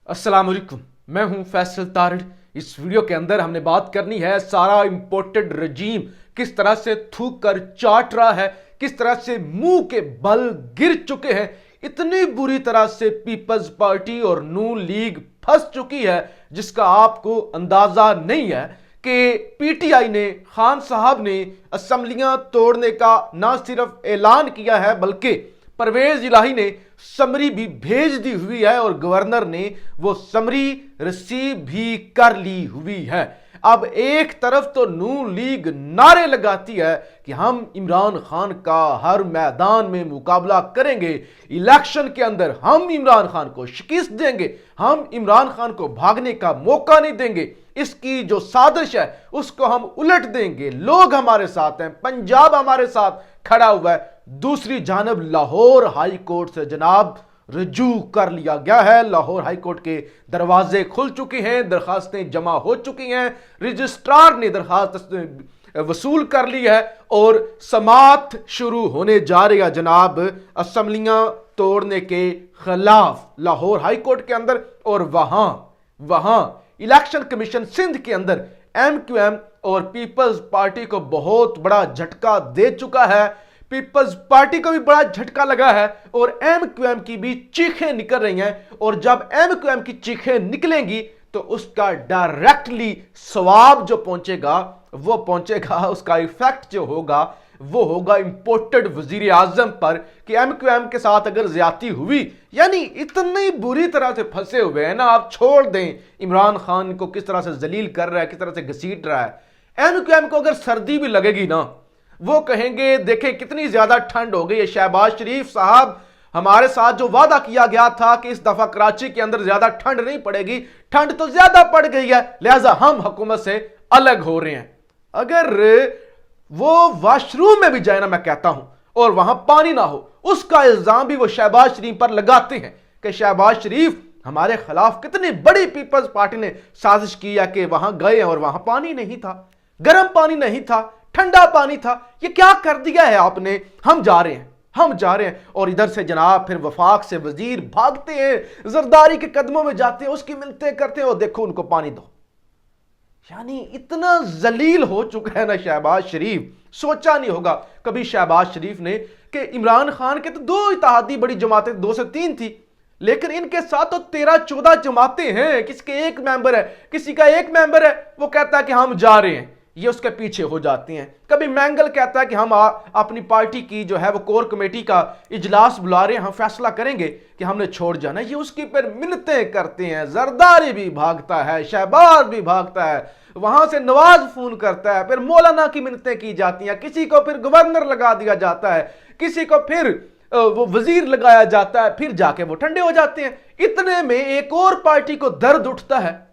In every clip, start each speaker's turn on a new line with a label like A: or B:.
A: अस्सलाम वालेकुम, मैं हूं फैसल तारड़। इस वीडियो के अंदर हमने बात करनी है सारा इंपोर्टेड रजीम किस तरह से थूक कर चाट रहा है, किस तरह से मुंह के बल गिर चुके हैं। इतनी बुरी तरह से पीपल्स पार्टी और नून लीग फंस चुकी है जिसका आपको अंदाजा नहीं है कि पीटीआई ने, खान साहब ने असम्बलियां तोड़ने का ना सिर्फ ऐलान किया है बल्कि परवेज इलाही ने समरी भी भेज दी हुई है और गवर्नर ने वो समरी रिसीव भी कर ली हुई है। अब एक तरफ तो नून लीग नारे लगाती है कि हम इमरान खान का हर मैदान में मुकाबला करेंगे, इलेक्शन के अंदर हम इमरान खान को शिकस्त देंगे, हम इमरान खान को भागने का मौका नहीं देंगे, इसकी जो साजिश है उसको हम उलट देंगे, लोग हमारे साथ हैं, पंजाब हमारे साथ खड़ा हुआ है। दूसरी जानब लाहौर हाई कोर्ट से जनाब रजू कर लिया गया है। लाहौर हाई कोर्ट के दरवाजे खुल चुके हैं, दरखास्तें जमा हो चुकी हैं, रजिस्ट्रार ने दरखास्त वसूल कर ली है और समात शुरू होने जा रही है जनाब असम्बलियां तोड़ने के खिलाफ लाहौर हाई कोर्ट के अंदर। और वहां इलेक्शन कमीशन सिंध के अंदर एमक्यूएम और पीपल्स पार्टी को बहुत बड़ा झटका दे चुका है। पीपल्स पार्टी को भी बड़ा झटका लगा है और एमक्यूएम की भी चीखें निकल रही हैं। और जब एमक्यूएम की चीखें निकलेंगी तो उसका डायरेक्टली सवाब जो पहुंचेगा वो पहुंचेगा, उसका इफेक्ट जो होगा वो होगा इंपोर्टेड वजीर आजम पर कि एमक्यूएम के साथ अगर ज्यादती हुई, यानी इतनी बुरी तरह से फंसे हुए हैं ना। आप छोड़ दें इमरान खान को किस तरह से जलील कर रहा है, किस तरह से घसीट रहा है। एमक्यूएम को अगर सर्दी भी लगेगी ना, वो कहेंगे देखें कितनी ज्यादा ठंड हो गई है। शहबाज शरीफ साहब, हमारे साथ जो वादा किया गया था कि इस दफा कराची के अंदर ज्यादा ठंड नहीं पड़ेगी, ठंड तो ज्यादा पड़ गई है, लिहाजा हम हुकूमत से अलग हो रहे हैं। अगर वो वॉशरूम में भी जाए ना, मैं कहता हूं, और वहां पानी ना हो, उसका इल्जाम भी वो शहबाज शरीफ पर लगाते हैं कि शहबाज शरीफ हमारे खिलाफ कितनी बड़ी पीपल्स पार्टी ने साजिश की है कि वहां गए और वहां पानी नहीं था, गर्म पानी नहीं था, ठंडा पानी था। ये क्या कर दिया है आपने? हम जा रहे हैं, हम जा रहे हैं। और इधर से जनाब फिर वफाक से वजीर भागते हैं, जरदारी के कदमों में जाते हैं, उसकी मिलते करते हैं और देखो उनको पानी दो। यानी इतना जलील हो चुका है ना शहबाज शरीफ, सोचा नहीं होगा कभी शहबाज शरीफ ने कि इमरान खान के तो दो इत्तेहादी बड़ी जमातें 2 से 3 थी, लेकिन इनके साथ तो 13-14 जमातें हैं। किसके एक मेंबर है, किसी का एक मेंबर है, वो कहता है कि हम जा रहे हैं, ये उसके पीछे हो जाते हैं। कभी मैंगल कहता है कि हम अपनी पार्टी की जो है वो कोर कमेटी का इजलास बुला रहे हैं, हम फैसला करेंगे कि हमने छोड़ जाना, ये उसकी पर मिन्नतें करते हैं। जरदारी भी भागता है, शहबाज भी भागता है, वहां से नवाज फोन करता है, फिर मौलाना की मिन्नतें की जाती हैं, किसी को फिर गवर्नर लगा दिया जाता है, किसी को फिर वो वजीर लगाया जाता है, फिर जाके वो ठंडे हो जाते हैं। इतने में एक और पार्टी को दर्द उठता है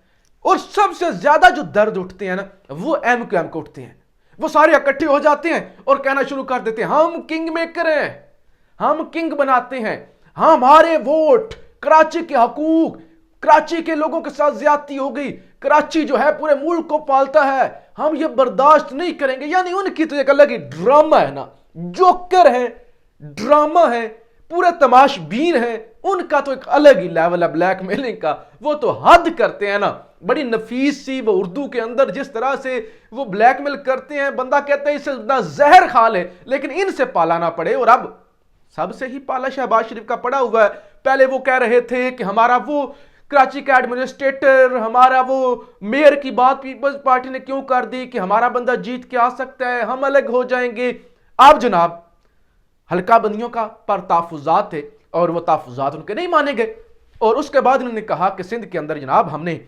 A: और सबसे ज्यादा जो दर्द उठते हैं ना वो एमक्यूएम को उठते हैं। वो सारे इकट्ठे हो जाते हैं और कहना शुरू कर देते हैं हम किंग मेकर हैं, हम किंग बनाते हैं, हमारे वोट, कराची के हकूक, कराची के लोगों के साथ ज्यादती हो गई, कराची जो है पूरे मुल्क को पालता है, हम ये बर्दाश्त नहीं करेंगे। यानी उनकी तो एक अलग ही ड्रामा है ना, जोकर है, ड्रामा है, पूरे तमाशबीन है, उनका तो एक अलग ही लेवल है ब्लैकमेलिंग का। वो तो हद करते हैं ना, बड़ी नफीस सी वो उर्दू के अंदर जिस तरह से वो ब्लैकमेल करते हैं, बंदा कहता है इससे जहर खा ले लेकिन इनसे पाला ना पड़े। और अब सबसे ही पाला शहबाज शरीफ का पड़ा हुआ है। पहले वो कह रहे थे कि हमारा वो कराची का एडमिनिस्ट्रेटर, हमारा वो मेयर की बात पीपल्स पार्टी ने क्यों कर दी कि हमारा बंदा जीत के आ सकता है, हम अलग हो जाएंगे। अब जनाब हल्का बंदियों का पर तहफुजात थे और वो तहफुजात उनके नहीं माने गए। और उसके बाद उन्होंने कहा कि सिंध के अंदर जनाब हमने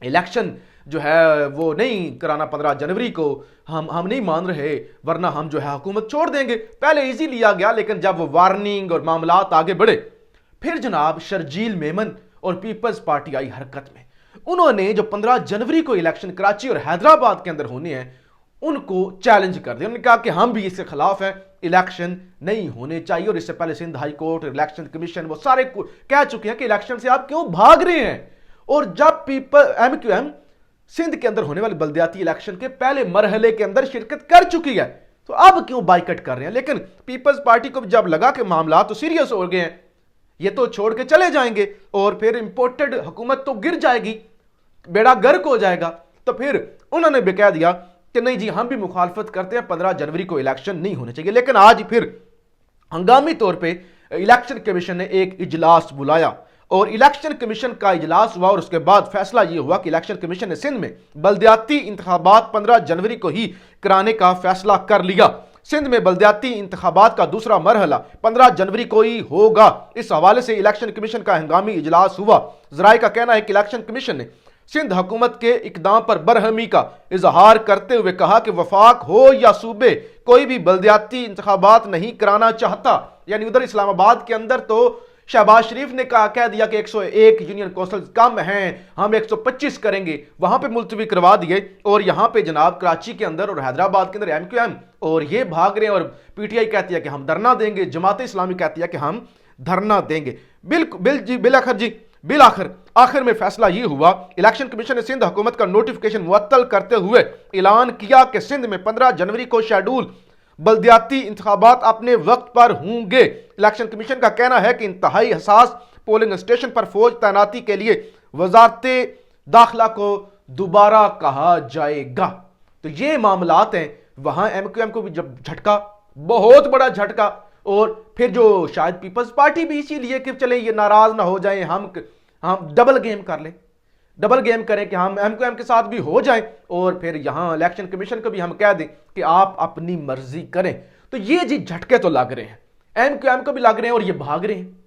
A: इलेक्शन जो है वो नहीं कराना 15 जनवरी को, हम नहीं मान रहे, वरना हम जो है हुकूमत छोड़ देंगे। पहले इजी लिया गया, लेकिन जब वो वार्निंग और मामलात आगे बढ़े, फिर जनाब शर्जील मेमन और पीपल्स पार्टी आई हरकत में। उन्होंने जो 15 जनवरी को इलेक्शन कराची और हैदराबाद के अंदर होने हैं उनको चैलेंज कर दिया। उन्होंने कहा कि हम भी इसके खिलाफ हैं, इलेक्शन नहीं होने चाहिए। और इससे पहले Sindh high court, election commission, वो सारे कह चुके हैं कि इलेक्शन से आप क्यों भाग रहे हैं। और जब एमक्यूएम सिंध के अंदर होने वाले बल्दियाती इलेक्शन के पहले मरहले के अंदर शिरकत कर चुकी है, तो अब क्यों बाइकट कर रहे हैं। लेकिन पीपल्स पार्टी को जब लगा कि मामला तो सीरियस हो गए हैं, ये तो छोड़ के चले जाएंगे और फिर इंपोर्टेड हुकूमत तो गिर जाएगी, बेड़ा गर्क हो जाएगा। तो फिर उन्होंने भी कह दिया कि नहीं जी, हम भी मुखालफत करते हैं, 15 जनवरी को इलेक्शन नहीं होने चाहिए। लेकिन आज फिर हंगामी तौर पे इलेक्शन कमीशन ने एक इजलास बुलाया और इलेक्शन कमीशन का इजलास हुआ और उसके बाद फैसला यह हुआ कि इलेक्शन कमीशन ने सिंध में बल्दियाती इंतखाबात 15 जनवरी को ही कराने का फैसला कर लिया। सिंध में बल्दियाती इंतखाबात का दूसरा मरहला 15 जनवरी को ही होगा। इस हवाले से इलेक्शन कमीशन का हंगामी इजलास हुआ। जराये का कहना है कि इलेक्शन कमीशन ने सिंध हुकूमत के इकदाम पर बरहमी का इजहार करते हुए कहा कि वफाक हो या सूबे, कोई भी बल्दियाती इंतखाबात नहीं कराना चाहता। यानी उधर इस्लामाबाद के अंदर तो शहबाज शरीफ ने कह दिया कि 101 यूनियन कौंसिल कम हैं, हम 125 करेंगे, वहां पे मुलतवी करवा दिए। और यहां पे जनाब कराची के अंदर और हैदराबाद के अंदर MQM और ये भाग रहे हैं और PTI कहती है कि हम धरना देंगे, जमात इस्लामी कहती है कि हम धरना देंगे। आखिर में फैसला ये हुआ, इलेक्शन कमीशन ने सिंध हुकूमत का नोटिफिकेशन मुअत्तल करते हुए ऐलान किया कि सिंध में 15 जनवरी को शेड्यूल बल्दियाती इंतखाबात अपने वक्त पर होंगे। इलेक्शन कमीशन का कहना है कि इंतहाई हसास पोलिंग स्टेशन पर फौज तैनाती के लिए वजारत दाखिला को दोबारा कहा जाएगा। तो ये मामलात हैं। वहां MQM को भी जब झटका, बहुत बड़ा झटका, और फिर जो शायद पीपल्स पार्टी भी इसीलिए कि चले ये नाराज ना हो जाएं, हम डबल गेम कर लें, डबल गेम करें कि हम MQM के साथ भी हो जाएं और फिर यहां इलेक्शन कमीशन को भी हम कह दें कि आप अपनी मर्जी करें। तो ये जी झटके तो लग रहे हैं, MQM को भी लग रहे हैं और ये भाग रहे हैं,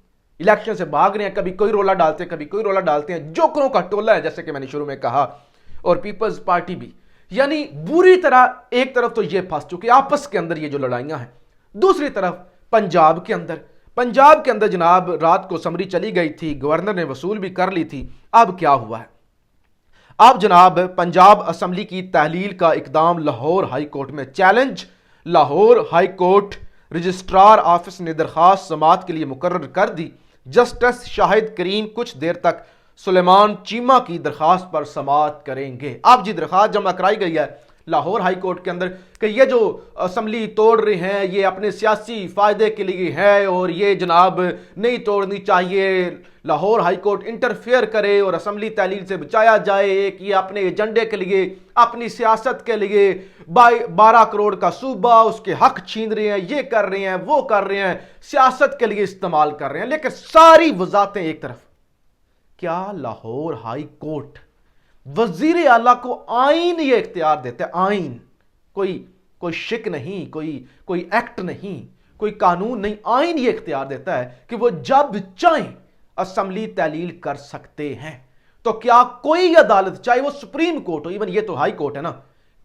A: इलेक्शन से भाग रहे हैं। कभी कोई रोला डालते हैं, कभी कोई रोला डालते हैं, जोकरों का टोला है जैसे कि मैंने शुरू में कहा। और पीपल्स पार्टी भी यानी बुरी तरह, एक तरफ तो ये फंस चुके आपस के अंदर ये जो लड़ाइयां हैं, दूसरी तरफ पंजाब के अंदर जनाब रात को समरी चली गई थी, गवर्नर ने वसूल भी कर ली थी। अब क्या हुआ है, अब जनाब पंजाब असम्बली की तहलील का इकदाम लाहौर हाई कोर्ट में challenge. Lahore high court registrar office ने दरखास्त समाअत के लिए मुकर्रर कर दी। जस्टिस शाहिद करीम कुछ देर तक सुलेमान चीमा की दरखास्त पर समाअत करेंगे। अब जी दरखास्त जमा कराई गई है लाहौर हाई कोर्ट के अंदर कि ये जो असम्बली तोड़ रहे हैं ये अपने सियासी फायदे के लिए है और ये जनाब नहीं तोड़नी चाहिए। लाहौर हाई कोर्ट इंटरफेयर करे और असम्बली तहलील से बचाया जाए। एक ये अपने एजेंडे के लिए, अपनी सियासत के लिए 12 करोड़ का सूबा, उसके हक छीन रहे हैं, ये कर रहे हैं, वो कर रहे हैं, सियासत के लिए इस्तेमाल कर रहे हैं। लेकिन सारी वजाहतें एक तरफ, क्या लाहौर हाई कोर्ट वजीर आला को आईन ये इख्तियार देता है, आईन, कोई शिक नहीं, कोई एक्ट नहीं, कोई कानून नहीं, आईन ये इख्तियार देता है कि वो जब चाहें असम्बली तहलील कर सकते हैं। तो क्या कोई अदालत, चाहे वो सुप्रीम कोर्ट हो, इवन ये तो हाई कोर्ट है ना,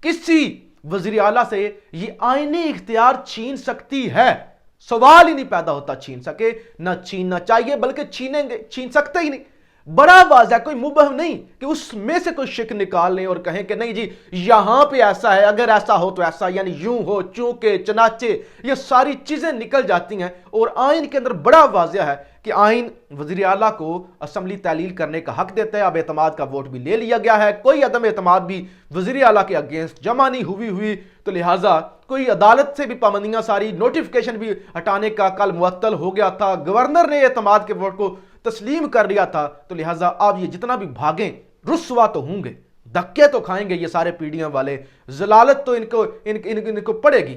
A: किसी वजीर आला से ये आईनी इख्तियार छीन सकती है? सवाल ही नहीं पैदा होता छीन सके, ना छीनना चाहिए, बल्कि छीन सकते ही नहीं। बड़ा वाज़ह, कोई मुबहम नहीं कि उसमें से कोई शिक निकाल लें और कहें कि नहीं जी यहां पे ऐसा है, अगर ऐसा हो तो ऐसा, यानी यूं हो, चूंकि, चनाचे, ये सारी चीजें निकल जाती हैं। और आइन के अंदर बड़ा वाज़ह है कि आइन वज़ीर आला को असम्बली तहलील करने का हक देता है। अब एतमाद का वोट भी ले लिया गया है, कोई अदम एतमाद भी वज़ीर आला के अगेंस्ट जमा नहीं हुई, तो लिहाजा कोई अदालत से भी पाबंदियां, सारी नोटिफिकेशन भी हटाने का कल मुअत्तल हो गया था, गवर्नर ने एतमाद के वोट को तस्लीम कर लिया था। तो लिहाजा अब ये जितना भी भागें रुस्वा तो होंगे, धक्के तो खाएंगे ये सारे पीढ़ियों वाले, जलालत तो इनको पड़ेगी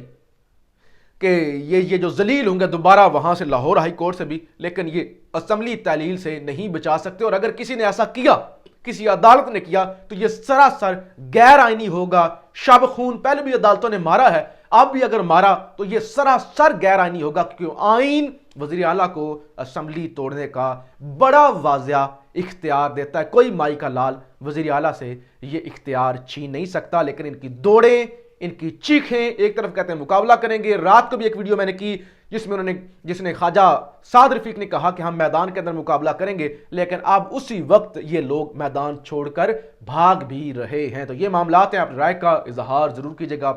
A: कि ये जो जलील होंगे दोबारा वहां से लाहौर हाई कोर्ट से भी, लेकिन ये असम्बली तहलील से नहीं बचा सकते। और अगर किसी ने ऐसा किया, किसी अदालत ने किया, तो ये सरासर गैर आईनी होगा। शब खून पहले भी अदालतों ने मारा है, अब भी अगर मारा तो ये सरासर गैर आईनी होगा, क्योंकि आइन वज़ीर आला को असम्बली तोड़ने का बड़ा वाज़िया इख्तियार देता है। कोई माई का लाल वज़ीर आला से ये इख्तियार छीन नहीं सकता। लेकिन इनकी दौड़ें, इनकी चीखें, एक तरफ कहते हैं मुकाबला करेंगे। रात को भी एक वीडियो मैंने की जिसने ख्वाजा साद रफीक ने कहा कि हम मैदान के अंदर मुकाबला करेंगे, लेकिन अब उसी वक्त ये लोग मैदान छोड़कर भाग भी रहे हैं। तो ये मामलात हैं, आप राय का इजहार जरूर कीजिएगा।